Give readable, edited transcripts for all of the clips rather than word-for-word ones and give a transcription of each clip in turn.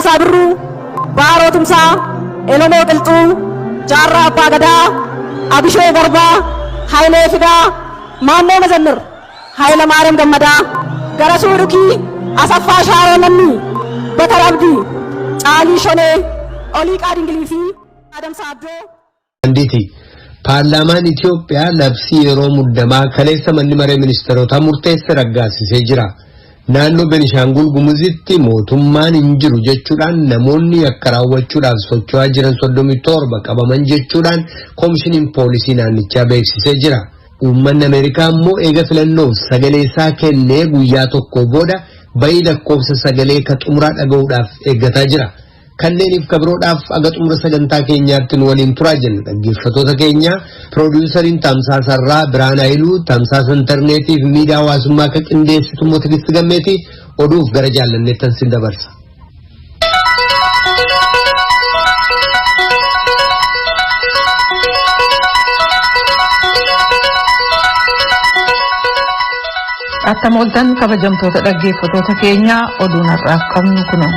Raggaasaa Birruu, Baaroo Tumsaa, Elomoo Qilxuu, Jaarraa Abbaa Gadaa, Abishee Garbaa, Hayilee Fidaa, Maannoo Mazannir, Hayila Maariyaam Gammadaa, Garasuu Dhukii, Asaffaa Shaaroo Lammii, Bakar Abdii, Caalii Shonee, Oliiqaa Dingilii fi Adamsaa Addoo. Anditi Paarlaamaan Itoophiyaa labsii yeroo muddamaa kaleessa manni maree ministeerotaa murteesse raggaasisee jira. Naannoo Beenishaangul Gumuzitti mootummaan hin jiru jechuudhaan namoonni akka raawwachuudhaaf socho'aa jiran 37 qabaman jechuudhaan koomishiniin poolisii naannichaa beeksisee jira. Uummanni Ameerikaa immoo eega filannoof sagalee isaa kennee guyyaa tokko booda bayii lakkoofsa sagalee ka xumuraa dhaga'uudhaaf eeggataa jira. Kanneeniif kabiroodhaaf aga xumura sagantaa keenyaatti nu waliin turaa jenna dhaggeeffattoota keenya. Piroodyuusariin Tamsaasarraa Biraan Haayiluu, Tamsaasa Intarneetii fi miidiyaa hawaasummaa akka qindeessitu immoo Tigisti Gammeetii oduuf gara jaallanneettan sin dabarsa. Attamoltan kabajamtoota dhaggeeffattoota keenya oduun har'aaf qabnu kuno.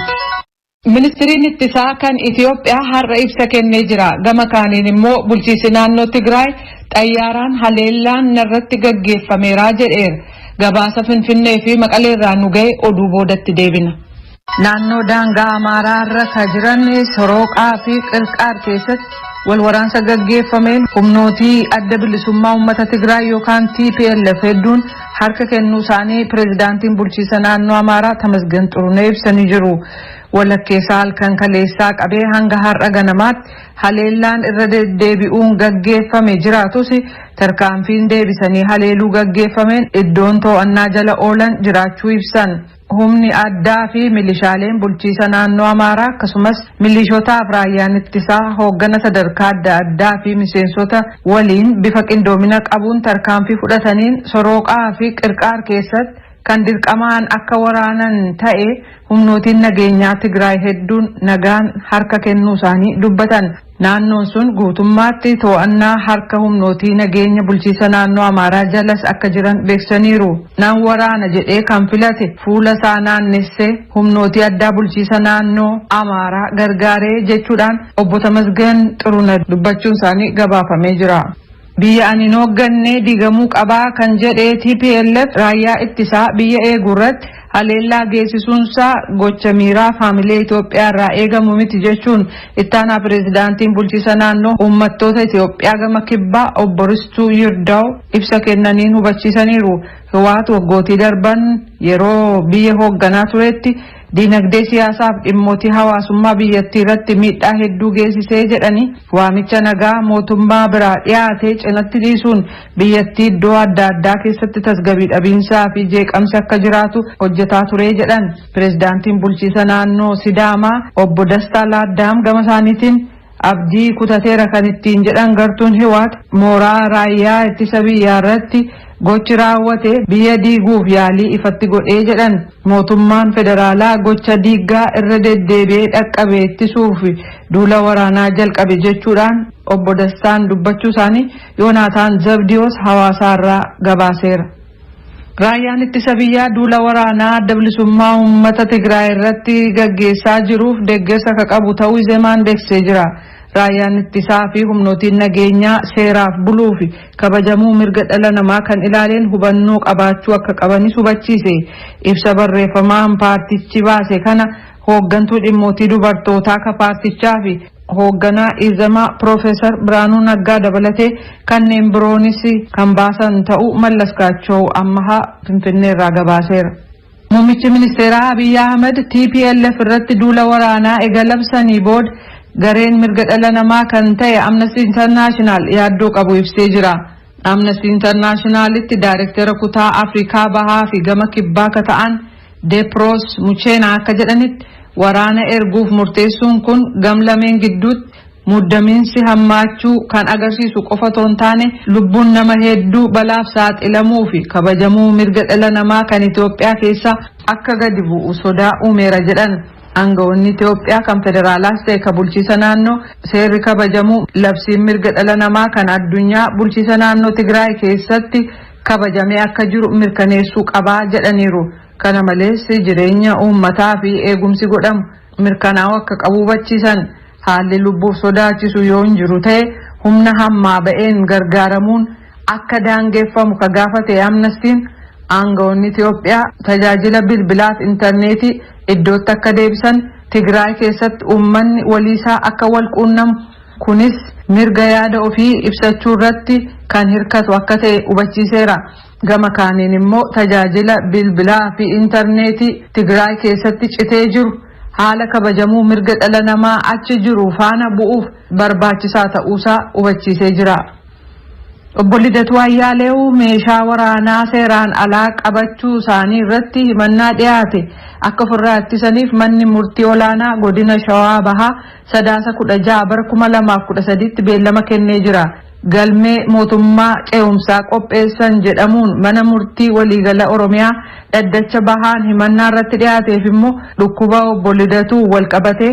Ministiriin ittisaa kan Itoophiyaa har'a ibsa kennee jira. Gama kaaniin immoo bulchiinsi naannoo Tigraay xayyaaraan haleellaan narratti gaggeeffameera jedheera. Gabaasa Finfinnee fi Maqaleerraa nu ga'e oduu boodatti deebina. Naannoo daangaa Amaaraa irra kan jiran Sorooqaa fi Qirqaar keessatti wal waraansa gaggeeffameen humnootii adda bilisummaa uummata Tigraay yookaan TPLF hedduun harka kennuu isaanii pirezidaantiin bulchiinsa naannoo Amaaraa Tamasgan Xurunee ibsanii jiru. Walakkeessaa halkan kaleessaa qabee hanga har'a ganamaatti haleellaan irra deddeebi'uun gaggeeffame jiraatus tarkaanfiin deebisanii haleeluu gaggeeffameen iddoon to'annaa jala oolan jiraachuu ibsan. Humni addaa fi milishaaleen bulchiinsa naannoo Amaaraa akkasumas milishootaaf raayyaan ittisaa hooggana sadarkaa adda addaa fi miseensota waliin bifa qindoomina qabuun tarkaanfii fudhataniin Sorooqaa fi Qirqaar keessatti kan dirqamaan akka waraanan ta'e humnootiin nageenyaa Tigraay hedduun nagaan harka kennuu isaanii dubbatan. Naannoon sun guutummaatti to'annaa harka humnootii nageenya bulchiinsa naannoo Amaaraa jalas akka jiran beeksisaniiru. Nan waraana jedhee kan filate fuula isaa naannessee humnootii addaa bulchiinsa naannoo Amaaraa gargaaree jechuudhaan obbo Tamasgan Xurunee dubbachuun isaanii gabaafamee jira. Biyya ani hoogganee diigamuu qabaa kan jedhee TPLF raayyaa ittisaa biyya eegurratti haleellaa geessisuunsaa gocha miiraa faamilee Itoophiyaa irraa eegamu miti jechuun ittaanaa pirezidaantiin bulchiinsa naannoo uummattoota Itoophiyaa gama kibbaa obbo Ristuu Yirdaa'u ibsa kennaniin hubachiisaniiru. Hiwaat waggootii darban yeroo biyya hoogganaa turetti diinagdee siyaasaaf dhimmootii hawaasummaa biyyattii irratti miidhaa hedduu geessisee jedhanii waamicha nagaa mootummaa biraa dhiyaatee cinatti dhiisuun biyyattii iddoo adda addaa keessatti tasgabbii dhabiinsaa fi jeeqamsi akka jiraatu hojjetaa ture jedhan. Pirezidaantiin bulchiinsa naannoo Sidaamaa obbo Dastaa Laaddaam gama isaaniitiin abdii kutateera kan ittiin jedhan gartuun Hiwaat mooraa raayyaa ittisa biyyaa irratti gochi raawwate biyya diiguuf yaalii ifatti godhee jedhan. Mootummaan federaalaa gocha diiggaa irra deddeebi'ee dhaqqabe ittisuuf duula waraanaa jalqabe jechuudhaan obbo Dastaan dubbachuu isaanii Yoonaataan Zabdiyoos hawaasaarraa gabaaseera. Raayyaan ittisa biyyaa duula waraanaa adda bilisummaa uummata Tigraay irratti gaggeessaa jiruuf deeggarsa akka qabu ta'uu Izemaan beeksisee jira. Raayyaan ittisaa fi humnootiin nageenyaa seeraaf buluu fi kabajamuu mirga dhala namaa kan ilaaleen hubannoo qabaachuu akka qabanis hubachiise. Ibsa barreeffamaan paartichi baase kana hooggantuu dhimmootii dubartootaa ka paartichaa fi hoogganaa Izemaa Profeesar Biraanuu Naggaa dabalatee kanneen biroonis kan baasan ta'uu Mallaskaachoo Ammahaa Finfinneerraa gabaaseera. Muummichi ministeeraa Abiy Ahmed TPLF irratti duula waraanaa eegalabsanii booda gareen mirga dhala namaa kan ta'e Amnesty International yaaddoo qabu ibsee jira. Amnesty Internationalitti daayirektara kutaa Afrikaa Bahaa fi gama kibbaa ka ta'an Deepros Mucheenaa akka jedhanitti waraana erguuf murteessuun kun gamlameen gidduutti muddamiinsi hammaachuu kan agarsiisu qofa toon taane lubbuun nama hedduu balaaf saaxilamuu fi kabajamuu mirga dhala namaa kan Itoophiyaa keessa akka gadi bu'u sodaa uumeera jedhan. Aangawoonni Itoophiyaa kan federaalaas ta'e ka bulchiinsa naannoo seerri kabajamuu labsiin mirga dhala namaa kan addunyaa bulchiinsa naannoo Tigraay keessatti kabajamee akka jiru mirkaneessuu qabaa jedhaniiru. Kana malees jireenya uummataa fi eegumsi godhamu mirkanaa'uu akka qabu hubachiisan. Haalli lubbuuf sodaachisu yoo hin jiru ta'e humna hammaa ba'een gargaaramuun akka daangeffamu ka gaafate Amnestiin aangawoonni Itoophiyaa tajaajila bilbilaaf intarneetii iddootti akka deebisan Tigraay keessatti uummanni waliisaa akka wal quunnamu kunis mirga yaada ofii ibsachuu irratti kan hirkatu akka ta'e hubachiiseera. Gama kaaniin immoo tajaajila bilbilaa fi intarneetii Tigraay keessatti citee jiru haala kabajamuu mirga dhala namaa achi jiru faana bu'uuf barbaachisaa ta'uusaa hubachiisee jira. Obbo Lidatuu Ayyaaleewu meeshaa waraanaa seeraan alaa qabachuu isaanii irratti himannaa dhiyaate akka ofirraa ittisaniif manni murtii olaanaa godina Shawaa Bahaa 16/6/2013 beellama kennee jira. Galmee mootummaa ce'umsaa qopheessan jedhamuun mana murtii waliigala Oromiyaa dhaddacha bahaan himannaa irratti dhiyaateef immoo dhukkuba obbo Lidatuu wal qabatee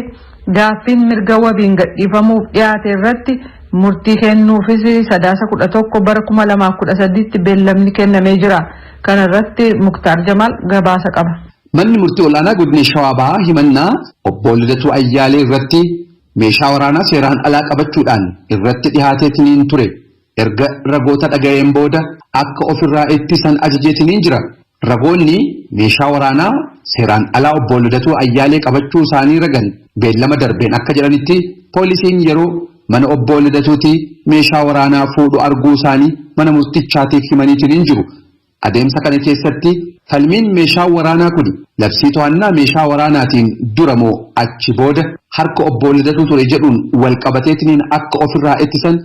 gaaffiin mirga wabiin gadhiifamuuf dhiyaate irratti murtii kennuufis 16/11/2013 beellamni kennamee jira. Kana irratti Muktaar Jamaal gabaasa qaba. Manni murtii olaanaa godina Shawaa Bahaa himannaa obbo Lidatuu Ayyaalee irratti meeshaa waraanaa seeraan alaa qabachuudhaan irratti dhihaateetiniin ture. Erga ragoota dhaga'een booda akka ofirraa ittisan ajajeetiniin jira. Ragoonni meeshaa waraanaa seeraan alaa obbo Lidatuu Ayyaalee qabachuu isaanii ragan beellama darbeen akka jedhanitti poolisiin yeroo mana obbo Lidatuutii meeshaa waraanaa fuudhu arguu isaanii mana murtichaatiif himaniitiniin jiru. Adeemsa kana keessatti falmiin meeshaa waraanaa kun labsii to'annaa meeshaa waraanaatiin dura moo achi booda harka obbo Lidatuu ture jedhuun wal qabateetiniin akka ofirraa ittisan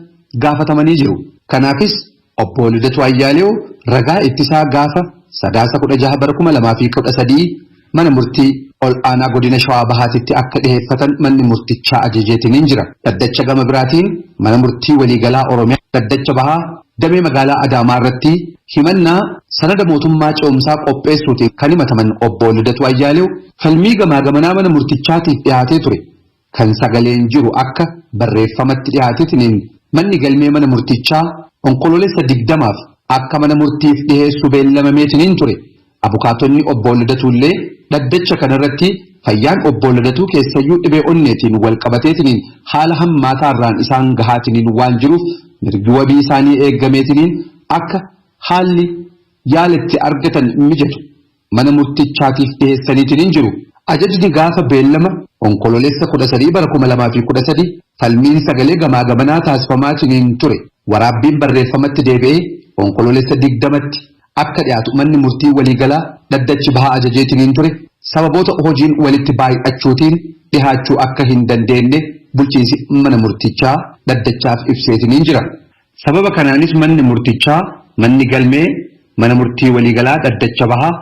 gaafatamanii jiru. Kanaafis obbo Lidatuu Ayyaalee ragaa ittisaa gaafa 16/6/2013 mana murtii ol'aanaa godina Shawaa Bahaatitti akka dhiheeffatan manni murtichaa ajajeetiniin jira. Dhaddacha gama biraatiin mana murtii waliigalaa Oromiyaa dhaddacha bahaa damee magaalaa Adaamaa irratti himannaa sanada mootummaa ce'umsaa qopheessuutiif kan himataman obbo Lidatuu Ayyaalee falmii gamaa gamanaa mana murtichaatiif dhiyaatee ture. Kan sagaleen jiru akka barreeffamatti dhiyaateetiniin manni galmee mana murtichaa onkoloolessa 20 akka mana murtiif dhiheessu beellamameetiniin ture. Abukaatonni obbo Lidatuullee dhaddacha kanarratti fayyaan obbo Lidatuu keessayyuu dhibee onneetiin wal qabateetiniin haala hammaataarraan isaan gahaatiniin waan jiruuf mirgi wabii isaanii eeggameetiniin akka haalli yaalatti argatan mijatu mana murtichaatiif dhiheessaniitiniin jiru. Ajajni gaafa beellama onkoloolessa 13/2013 falmiin sagalee gamaa gamanaa taasifamaatiniin ture. Waraabbiin barreeffamatti deebi'ee onkoloolessa 20tti akka dhiyaatu manni murtii waliigalaa dhaddachi bahaa ajajeetiniin ture. Sababoota hojiin walitti baay'achuutiin dhihaachuu akka hin dandeenye bulchiinsi mana murtichaa dhaddachaaf ibseetiniin jira. Sababa kanaanis manni murtichaa manni galmee mana murtii waliigalaa dhaddacha bahaa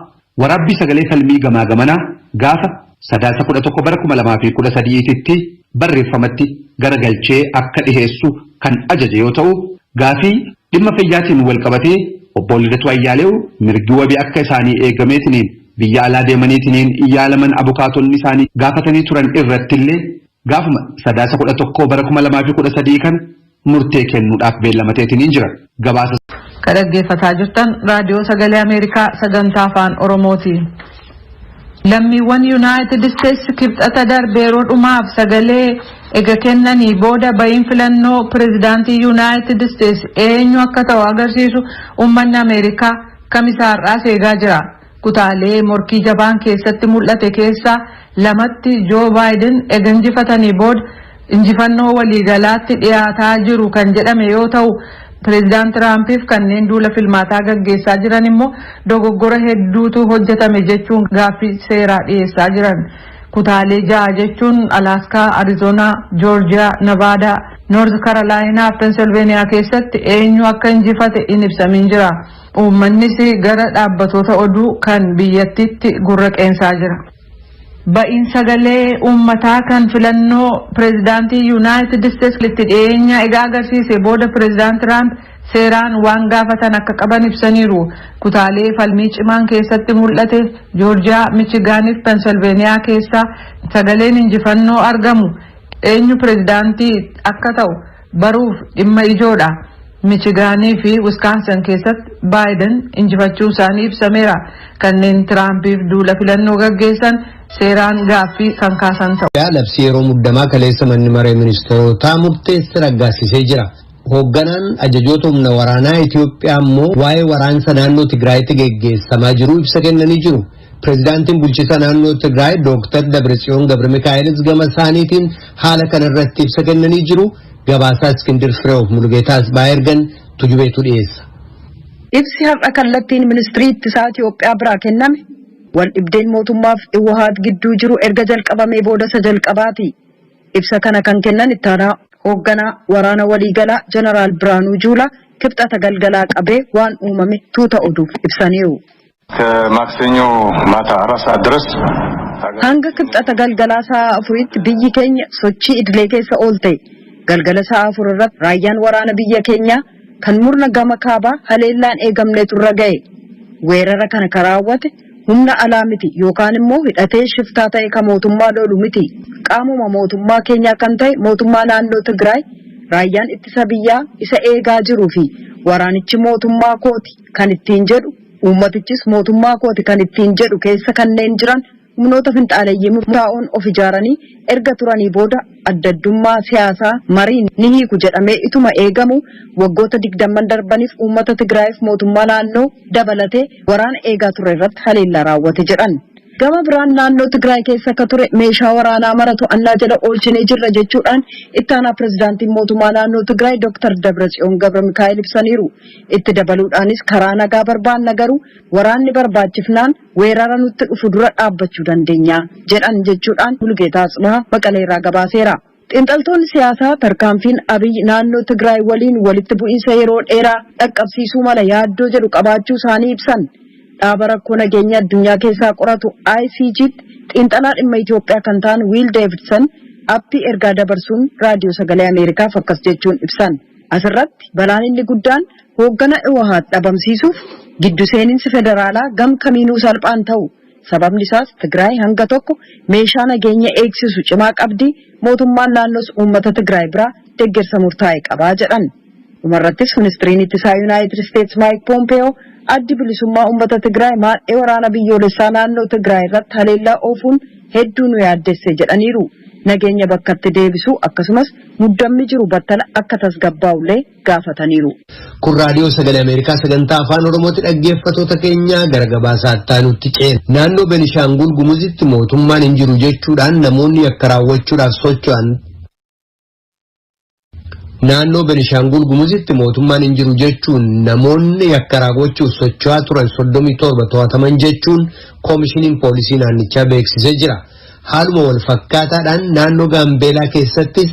waraabbii sagalee falmii gamaa gamanaa gaafa 16/11/2013tti barreeffamatti garagalchee akka dhiheessu kan ajaje yoo ta'u gaafii dhimma fayyaatiin wal qabatee obbo Lidatuu Ayyaalee mirgi wabii akka isaanii eegameetiniin biyya alaa deemaniitiniin yaalaman abukaatonni isaanii gaafatanii turan irrattillee gaafuma 16/11/2013 kan murtee kennuudhaaf beellamateetiniin jira. Gabaasa kan dhaggeeffataa jirtan raadiyoo sagalee Ameerikaa sagantaa afaan Oromooti. Lammiiwwan United States kibxata darbe yeroo dhumaaf sagalee ega kennanii booda ba'iin filannoo pirezidaantii United States eenyu akka ta'u agarsiisu uummanni Ameerikaa kamisaarraa eegaa jira. Kutaalee morkii jabaan keessatti mul'ate keessaa lamatti Joe Biden ega injifatanii booda injifannoo waliigalaatti dhiyaataa jiru kan jedhame yoo ta'u President Trumpiif kanneen duula filmaataa gaggeessaa jiran immoo dogoggora hedduutu hojjetame jechuun gaaffii seeraa dhiyeessaa jiran. Kutaalee 6 jechuun Alaska, Arizona, Georgia, Nevada, North Carolina fi Pennsylvania keessatti eenyu akka injifate hin ibsamin jira. Uummannis gara dhaabbatoota oduu kan biyyattiitti gurra qeensaa jira. Ba'iin sagalee uummataa kan filannoo pirezidaantii United States itti dhiyeenya egaa agarsiise booda pirezidaant Trump seeraan waan gaafatan akka qaban ibsaniiru. Kutaalee falmii cimaan keessatti mul'ate Georgia, Michigan fi Pennsylvania keessa sagaleen injifannoo argamu eenyu pirezidaantii akka ta'u baruuf dhimma ijoodha. Michigan fi Wisconsin keessatti Biden injifachuu isaanii ibsameera. Kanneen Trumpiif duula filannoo gaggeessan seeraan gaaffii kan kaasan ta'u. Labsii yeroo muddamaa kaleessa manni maree ministeerotaa murteessee raggaasisee jira. Hoogganaan ajajoota humna waraanaa Itoophiyaa immoo waa'ee waraansa naannoo Tigraayitti geggeessamaa jiru ibsa kennanii jiru. Pireezidaantiin bulchiinsa naannoo Tigraay Dr. Dabratsiyoon Gabramikaa'ilis gama isaaniitiin haala kanarratti ibsa kennanii jiru. Gabaasaa Iskindir Fireewof Mulgeetaas Baayergan tujubeetu dhiyeessa. Ibsi har'a kallattiin ministirii ittisaa Itoophiyaa biraa kenname wal dhibdeen mootummaaf Iwahaat gidduu jiru erga jalqabamee booda isa jalqabaati. Ibsa kana kan kennan ittaanaa hoogganaa waraana waliigalaa Jeneraal Biraanuu Juulaa kibxata galgalaa qabee waan uumame tuuta oduuf ibsaniiru. ከማክሰኞ ማታ 4 ሰዓት ድረስ hanga kibxata galgalaa sa'a 4tti biyyi keenya sochii idilee keessa oolte. Galgala sa'a 4 irratti raayyaan waraana biyya keenyaa kan murna gama kaabaa haleellaan eegamne turra ga'e. Weerara kana karaawwate humna alaa miti yookaan immoo hidhatee shiftaa ta'e kan mootummaa lolu miti. Qaamuma mootummaa keenyaa kan ta'e mootummaa naannoo Tigraay raayyaan ittisa biyyaa isa eegaa jiruu fi waraanichi mootummaa kooti kan ittiin jedhu ummatichis mootummaa kooti kan ittiin jedhu keessa kanneen jiran humnoota finxaaleeyyii murtaa'oon of ijaaranii erga turanii booda addaddummaa siyaasaa mariin ni hiiku jedhamee ituma eegamu waggoota 20 darbaniif uummata Tigraayiif mootummaa naannoo dabalatee waraana eegaa ture irratti haleellaa raawwate jedhan. Gama biraan naannoo Tigraay keessa akka ture meeshaa waraanaa maratu annaa jala oolchinee jirra jechuudhaan ittaanaa pireezidaantiin mootummaa naannoo Tigraay Dr. Dabratsiyoon Gabramikaa'il ibsaniiru. Itti dabaluudhaanis karaa nagaa barbaanna garuu waraanni barbaachifnaan weerara nutti dhufu dura dhaabbachuu dandeenya jedhan jechuudhaan Mulgeetaa Tsibahaa Maqaleerraa gabaaseera. Xiinxaltoonni siyaasaa tarkaanfiin Abiyyi naannoo Tigraay waliin walitti bu'iinsa yeroo dheeraa dhaqqabsiisuu mala yaaddoo jedhu qabaachuu isaanii ibsan. Dhaaba rakkoo nageenya addunyaa keessaa qoratu ICG'tti xiinxalaa dhimma Itoophiyaa kan ta'an Wiil Deevidson appii ergaa dabarsuun raadiyoo sagalee Ameerikaaf akkas jechuun ibsan. Asirratti balaan inni guddaan hooggana Iwahaat dhabamsiisuuf giddu seeninsi federaalaa gam kamiinuu salphaan ta'u. Sababni isaas Tigraay hanga tokko meeshaa nageenya eegsisu cimaa qabdi mootummaan naannoos uummata Tigraay biraa deeggarsa murtaa'e qabaa jedhan. Dhumarrattis ministiriin ittisaa Yuunaayitid Isteetsi Maayik Poompeyoo addi bilisummaa uummata Tigraay maadhee waraana biyyoolessaa naannoo Tigraay irratti haleellaa oofuun hedduu nu yaaddesse jedhaniiru. Nageenya bakkatti deebisuu akkasumas muddamni jiru battala akka tasgabbaa'ullee gaafataniiru. Kun raadiyoo sagalee Ameerikaa sagantaa afaan Oromootti dhaggeeffattoota keenya gara gabaasaa itti ceena. Naannoo Benishaangul Gumuzitti mootummaan hin jiru jechuudhaan namoonni akka raawwachuudhaaf socho'an. Naannoo Benishaangul Gumuzitti mootummaan hin jiru jechuun namoonni akka raawwachuuf socho'aa turan 37 to'ataman jechuun koomishiniin poolisii naannichaa beeksisee jira. Haaluma wal fakkaataadhaan naannoo Gaambeelaa keessattis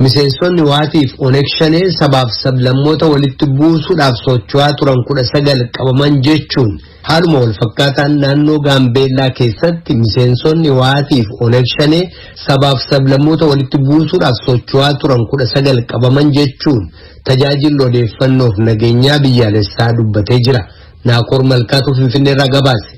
miseensonni waatiif Oneeg Shanee sabaaf sablammoota walitti buusuudhaaf socho'aa turan 19 qabaman jechuun haaluma wal fakkaataan naannoo Gaambeelaa keessatti miseensonni waatiif Oneeg Shanee sabaaf sablammoota walitti buusuudhaaf socho'aa turan 19 qabaman jechuun tajaajilli odeeffannoof nageenyaa biyyaalessaa dubbatee jira. Naakoor Malkaatu Finfinneerraa gabaase.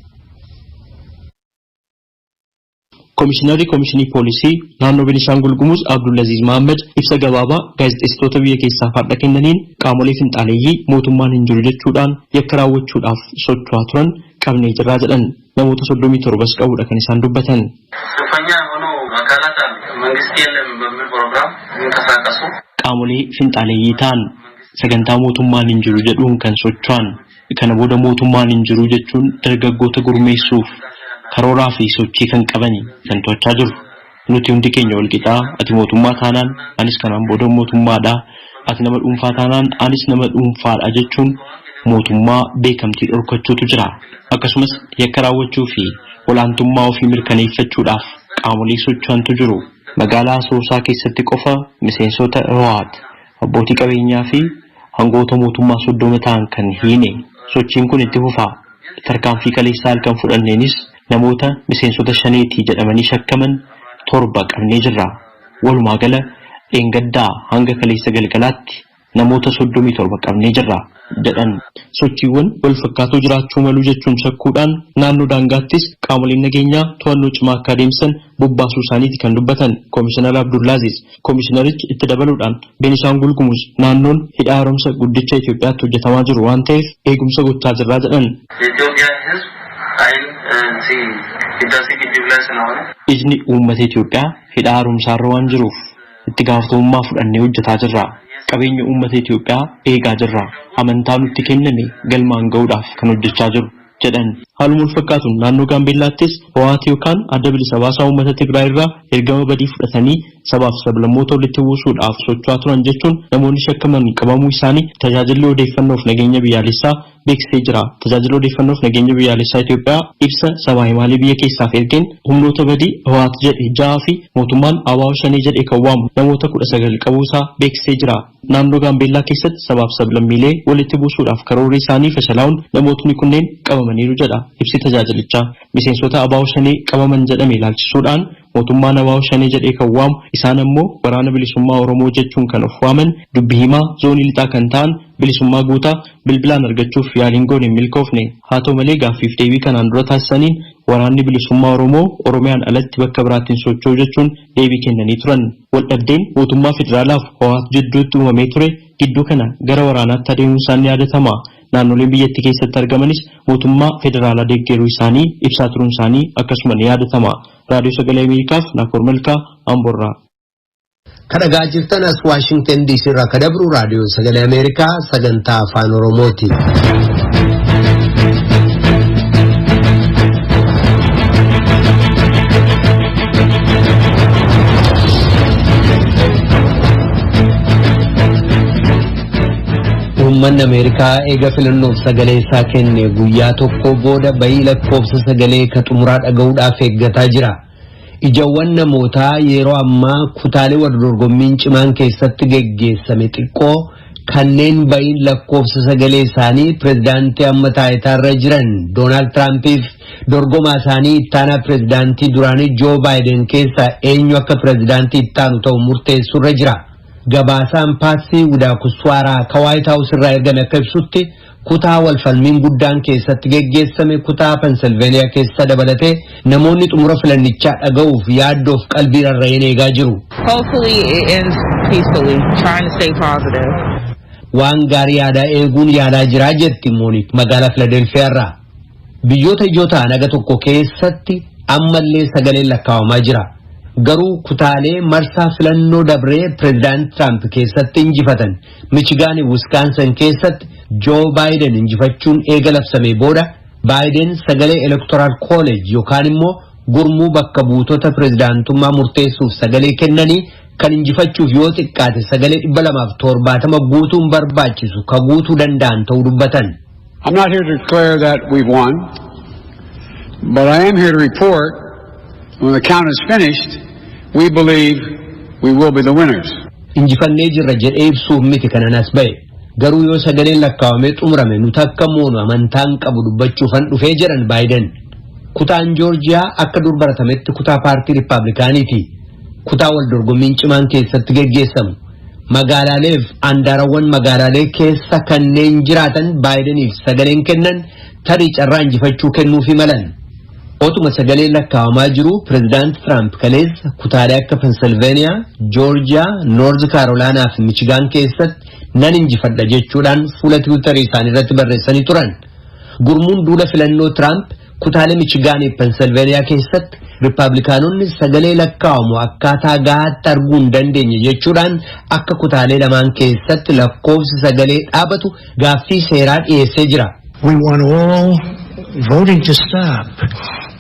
Komishinarri Komishinii Poolisii naannoo Benishaangul Gumuz Abdulaziz Mohammed ibsa gabaabaa gaazexeessitoota biyya keessaa fadha kennaniin qaamolee finxaaleeyyii mootummaan hin jiru jechuudhaan yakka raawwachuudhaaf socho'aa turan qabnee jirraa jedhan namoota 37 qabuudha kan isaan dubbatan. Qaamolee finxaaleeyyii ta'an sagantaa mootummaan hin jiru jedhuun kan socho'an kana booda mootummaan hin jiru jechuun dargaggoota gurmeessuuf karooraa fi sochii kan qabani kan to'achaa jiru. Nuti hundi keenya wal qixaa ati mootummaa taanaan anis kanaan booda mootummaadha ati nama dhuunfaa taanaan anis nama dhuunfaadha jechuun mootummaa beekamtii dhorkachuutu jira. Akkasumas yakka raawwachuu fi olaantummaa ofii mirkaneeffachuudhaaf qaamolee socho'antu jiru. Magaalaa Asoosaa keessatti qofa miseensota Iwahaat abbootii qabeenyaa fi hangoota mootummaa 30 ta'an kan hiine sochiin kun itti fufa. Tarkaanfii kaleessaa halkan fudhanneenis namoota miseensota shaneetii jedhamanii shakkaman 7 qabnee jirra. Walumaa gala dheengaddaa hanga kaleessa galgalaatti namoota 37 qabnee jirra jedhan. Sochiiwwan wal fakkaatoo jiraachuu malu jechuun shakkuudhaan naannoo daangaattis qaamoleen nageenyaa to'annoo cimaa akka adeemsan bobbaasuu isaaniiti kan dubbatan Komishinar Abdulaziz. Komishinarichi itti dabaluudhaan Benishaangul Gumuz naannoon hidha haaromsa guddicha Itoophiyaatti hojjetamaa jiru waan ta'eef eegumsa gochaa jirraa jedhan. Ijni uummata Itoophiyaa hidha haaromsaarra waan jiruuf itti gaafatamummaa fudhannee hojjetaa jirra. Qabeenya uummata Itoophiyaa eegaa jirra. Amantaa nutti kenname galmaan ga'uudhaaf kan hojjechaa jiru jedhan. Haaluma wal fakkaatuun naannoo Gaambeellaattis Hoowaati yookaan adda bilisa baasaa uummata Tigraay irraa ergama badii fudhatanii sabaaf sablammoota walitti buusuudhaaf socho'aa turan jechuun namoonni shakkaman qabamuu isaanii tajaajilli odeeffannoof nageenya biyyaalessaa beeksisee jira. Tajaajilli odeeffannoof nageenya biyyaalessaa Itoophiyaa ibsa sabaa himaalee biyya keessaaf ergeen humnoota badii Hoowaati jedhe 6 fi mootummaan ABO Shanee jedhe kan waamu namoota 19 qabuusaa beeksisee jira. Naannoo Gaambeellaa keessatti sabaaf sablammiilee walitti buusuudhaaf karoorri isaanii fashalaa'uun namootni kunneen qabamaniiru jedha. Ibsi tajaajilichaa miseensota ABO Shanee qabaman jedhame ilaalchisuudhaan mootummaan ABO Shanee jedhee kan waamu isaan ammoo waraana bilisummaa Oromoo jechuun kan of waaman dubbii himaa zoonii lixaa kan ta'an bilisummaa guutaa bilbilaan argachuuf yaaliin goone hin milkoofne. Haa ta'u malee gaaffiif deebii kanaan dura taasisaniin waraanni bilisummaa Oromoo Oromiyaan alatti bakka biraattiin socho'u jechuun deebii kennanii turan. Waldhabdeen mootummaa federaalaaf Hoowaat jidduutti uumamee ture gidduu kana gara waraanaatti adeemuu isaanii yaadatama. Naannoleen biyyattii keessatti argamanis mootummaa federaalaa deeggaruu isaanii ibsaa turuun isaanii akkasuma ni yaadatama. Raadiyoo Sagalee Ameerikaaf Naakoor Malkaa Amboorraa. Kadhagaa jirtan as Waashingtan DC irraa kadabru Raadiyoo Sagalee Ameerikaa sagantaa afaan Oromooti. Uummanni Ameerikaa eega filannoof sagalee isaa kenne guyyaa tokko booda bayii lakkoofsa sagalee ka xumuraa dhaga'uudhaaf eeggataa jira. Ijawwan namootaa yeroo ammaa kutaalee wal dorgommiin cimaan keessatti geggeessame xiqqoo kanneen bayiin lakkoofsa sagalee isaanii pirezidaantii amma taayitaarra jiran Doonaald Tiraampiif dorgomaa isaanii ittaanaa pirezidaantii duraanii Joo Baayiden keessaa eenyu akka pirezidaantii ittaanu ta'u murteessurra jira. Gabaasaan Paatsii Widaakuswaaraa ka Waayit Haawus irraa ergame akka ibsutti kutaa walfalmiin guddaan keessatti geggeessame kutaa Pensilveeniyaa keessa dabalatee namoonni xumura filannichaa dhaga'uuf yaaddoof qalbii rarra'een eegaa jiru. Waan gaarii yaadaa eeguun yaadaa jiraa jetti Moonik magaalaa Filadelfiyaa irraa. Biyyoota ijoo ta'an aga tokko keessatti ammallee sagaleen lakkaawamaa jira. Garuu kutaalee marsaa filannoo dabree pirezidaantii Tiraamp keessatti injifatan Michigaan Wisconsin keessatti Joo Baayiden injifachuun eega labsamee booda Baayiden sagalee Electoral College yookaan immoo gurmuu bakka buutota pirezidaantummaa murteessuuf sagalee kennanii kan injifachuuf yoo xiqqaate sagalee 270 guutuun barbaachisu ka guutuu danda'an ta'uu dubbatan. I'm not here to declare that we've won, but I am here to report when the count is finished, we believe we will be the winners. Injifannee jirra jedhee ibsuuf miti kanan as ba'e. Garuu yoo sagaleen lakkaawamee xumurame nuti akka moonu amantaan qabu dubbachuufan dhufee jedhan Baayiden. Kutaan Joorjiyaa akka dur baratametti kutaa paartii Riippaabilikaaniiti. Kutaa wal dorgommiin cimaan keessatti geggeessamu. Magaalaaleef andaarawwan magaalaalee keessa kanneen jiraatan Baayideniif sagaleen kennan tarii carraa injifachuu kennuufi malan. Otuma sagalee lakkaawamaa jiru pirezidaantii Tiraamp kaleessa kutaalee akka Pensilveeniyaa, Joorjiyaa, Noorz Kaarolaanaa fi Michigaan keessatti nan injifadha jechuudhaan fuula Tiwiitarii isaanii irratti barreessanii turan. Gurmuun duula filannoo Tiraamp kutaalee Michigaanii fi Pensilveeniyaa keessatti Riippaabilikaanonni sagalee lakkaawamu akkaataa gahaatti arguu hin dandeenye jechuudhaan akka kutaalee lamaan keessatti lakkoofsi sagalee dhaabatu gaaffii seeraa dhiyeessee jira. We want all voting to stop.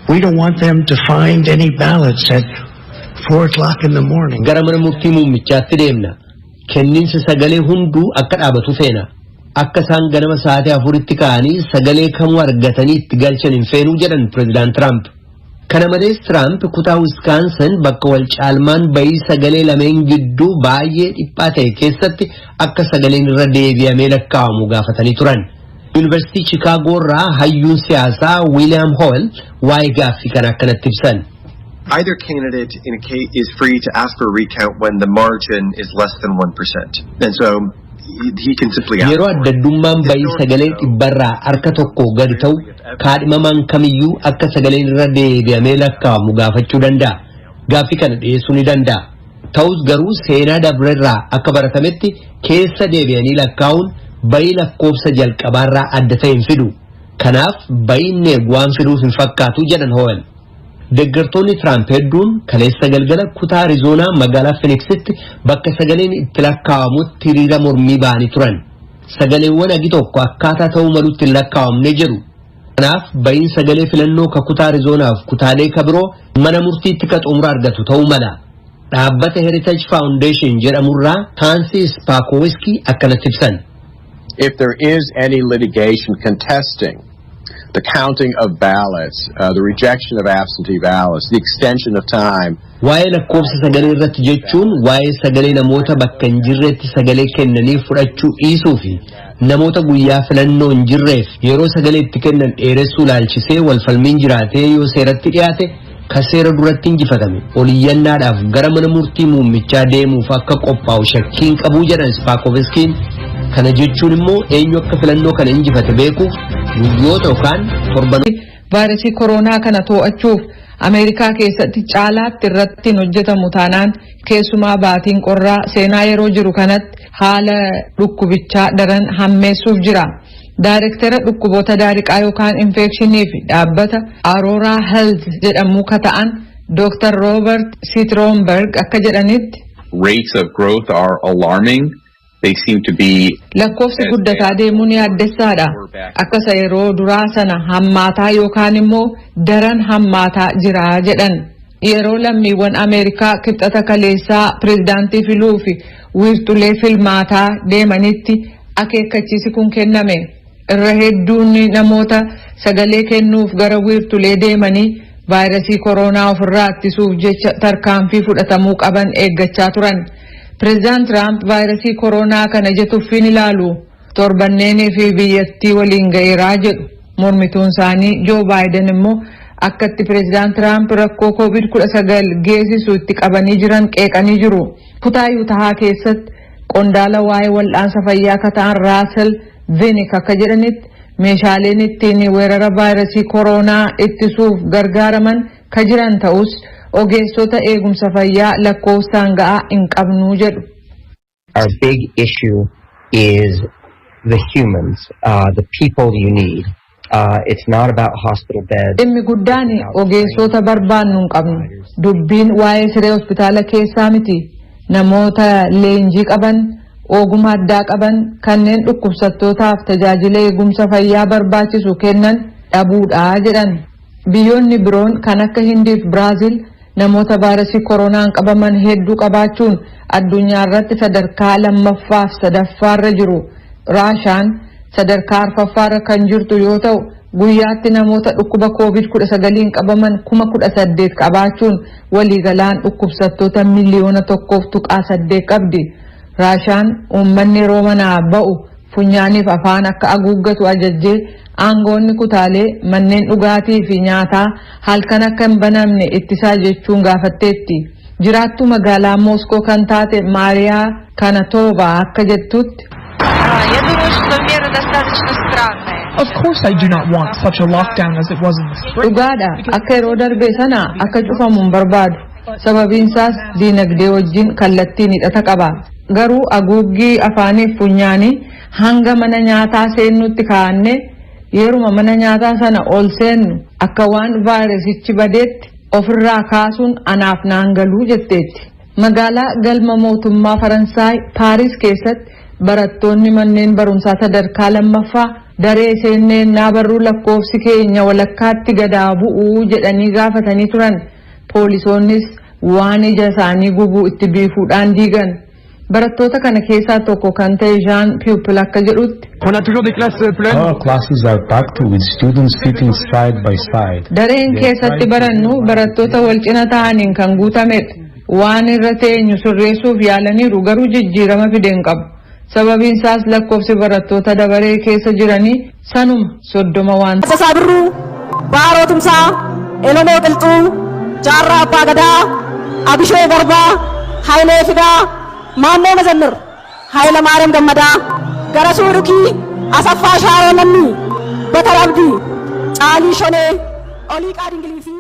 We don't want them to find any ballots at 4 o'clock in the morning. Gara mana murtii muummichaatti deemna. Kenniinsi sagalee hunduu akka dhaabatu feena. Akka isaan ganama sa'aatii 4tti ka'anii sagalee kamuu argatanii itti galchan hin feenuu jedhan pirezidaant Tiraamp. Kana malees Tiraamp kutaa Wisconsin bakka wal caalmaan bayii sagalee lameen gidduu baay'ee dhiphaa ta'e keessatti akka sagaleen irra deebi'amee lakkaawamu gaafatanii turan. Yuunivarsiitii Chicaagoo irraa hayyuun siyaasaa William Howell waa'ee gaaffii kana akkanatti ibsan. Either candidate is free to ask for a recount when the margin is less than 1%. And so he can simply ask. Yeroo addaddummaan bayii sagalee dhibbarraa harka tokko gadi ta'u kaadhimamaan kamiyyuu akka sagaleen irra deebi'amee lakkaawamu gaafachuu danda'a. Gaaffii kana dhiyeessuu ni danda'a. Ta'us garuu seenaa dabrerraa akka baratametti keessa deebi'anii lakkaa'uun bayii lakkoofsa jalqabaarraa adda ta'e hin fidu. Kanaaf baay'inni waan fiduuf hin fakkaatu jedhan Hoo'el. Deeggartoonni Tiraamp hedduun kaleessa galgala kutaa Arizoonaa magaalaa Phoenixtti bakka sagaleen itti lakkaa'amutti hiriira mormii ba'anii turan. Sagaleewwan agi tokko akkaataa ta'uu malutti hin lakkaa'amne jedhu. Kanaaf baay'in sagalee filannoo kutaa Arizoonaaf kutaalee kabiroo mana murtiitti qaxumura argatu ta'uu mala. Dhaabbata Heritage Foundation jedhamurraa Taansi Spaakowiski akkanatti ibsan. If there is any litigation contesting the counting of ballots, the rejection of absentee ballots, the extension of time. Waa'ee lakkoofsa sagalee irratti jechuun waa'ee sagalee namoota bakka hin jirreetti sagalee kennanii fudhachuu dhiisuu fi namoota guyyaa filannoo hin jirreef yeroo sagalee itti kennan dheeressuu laalchisee walfalmiin jiraatee yoo seeratti dhiyaate ka seera duratti injifatame oliyyannaadhaaf gara mana murtii muummichaa deemuuf akka qophaa'u shakkiin qabuu jedhan Spaakowiskiin. Kana jechuun immoo eenyu akka filannoo kana injifate beekuuf guyyoota yookaan torban. Vaayirasii koronaa kana to'achuuf Ameerikaa keessatti caalaatti irratti hojjetamu taanaan keessumaa baatiin qorraa seenaa yeroo jiru kanatti haala dhukkubichaa daran hammeessuuf jira. Daayirektara dhukkuboota daariqaa yookaan infekshinii fi dhaabbata Aurora Health jedhamu ka ta'an Dr. Robert Sitroomberg akka jedhanitti. Rates of growth are alarming. They seem to be lakkoofsi guddataa deemuun yaaddessaadha. Akkasa yeroo duraa sana hammaataa yookaan immoo daran hammaataa jira jedhan. Yeroo lammiiwwan Ameerikaa kibxata kaleessaa pirezidaantii filuu fi wiirtulee filmaataa deemanitti akeekkachiisi kun kenname. Irra hedduun namoota sagalee kennuuf gara wiirtulee deemanii vaayirasii koronaa ofirraa ittisuuf jecha tarkaanfii fudhatamuu qaban eeggachaa turan. President Trump vaayirasii koronaa kana jetuufin ilaalu torbanneenii fi biyyattii waliin ga'eeraa jedhu. Mormituun isaanii Joe Biden immoo akkatti President Trump rakkoo COVID-19 geessisu itti qabanii jiran qeeqanii jiru. Kutaa Yuutahaa keessatti qondaala waa'ee wal'aansa fayyaa ka ta'an Russell Vinik akka jedhanitti meeshaaleen ittiin weerara vaayirasii koronaa ittisuuf gargaaraman ka jiran ta'us ogeessota eegumsa fayyaa lakkoofsaan ga'aa hin qabnu jedhu. Our big issue is the humans, the people you need. It's not about hospital beds. Dhimmi guddaan ogeessota barbaannu hin qabnu. Dubbiin waa'ee siree hospitaala keessaa miti. Namoota leenjii qaban, ogummaa addaa qaban kanneen dhukkubsattootaaf tajaajila eegumsa fayyaa barbaachisu kennan dhabuudha jedhan. Biyyoonni biroon kan akka Hindii fi Biraazil namoota vaayirasii koronaan qabaman hedduu qabaachuun addunyaa irratti sadarkaa lammaffaaf sadaffaarra jiru. Raashaan sadarkaa arfaffaarra kan jirtu yoo ta'u guyyaatti namoota dhukkuba COVID-19 qabaman 18,000 qabaachuun waliigalaan dhukkubsattoota miliyoona 1.8 qabdi. Raashaan uummanni yeroo manaa ba'u funyaaniif afaan akka haguuggatu ajajjee aangoonni kutaalee manneen dhugaatii fi nyaataa halkan akka hin banamne ittisaa jechuun gaafatteetti. Jiraattuu magaalaa Mooskoo kan taate Maariyaa Kanatoova akka jettutti. Of course I do not want such a lockdown as it was in the spring. Dhugaadha akka yeroo darbe sana akka cufamu hin barbaadu. Sababiinsaas diinagdee wajjin kallattiin hidhata qaba. Garuu haguuggii afaaniif funyaanii hanga mana nyaataa seennutti kaa'anne yeruma mana nyaataa sana ol seennu akka waan vaayirasichi badeetti ofirraa kaasuun anaaf naan galuu jetteetti. Magaalaa galma mootummaa Faransaay Paaris keessatti barattoonni manneen barumsaa sadarkaa lammaffaa daree seenneen barruu lakkoofsi keenya walakkaatti gadaa bu'uu jedhanii gaafatanii turan. Poolisoonnis waan ija isaanii gubuu itti biifuudhaan diigan. Barattoota kana keessaa tokko kan ta'e Jean Pupil akka jedhutti. Our classes are packed with students sitting side by side. Dareen keessatti barannu barattoota wal cina ta'aniin kan guutamedha. Waan irra teenyu sirreessuuf yaalaniiru garuu jijjiirama fideen qabu. Sababiin isaas lakkoofsi barattoota dabaree keessa jiranii sanuma 30 waan. Sasaabirruu, Baaroo Tumsaa, Elomoo Qilxuu, Jaarraa Abbaa Gadaa, Abishee Garbaa, Hayilee Fidaa, Maannoo Mazannir, Hayila Maariyaam Gammadaa, Garasuu Dhukii, Asaffaa Shaaroo Lammii, Batar Abdii, Caalii Shonee, Olii Qaadingilii fi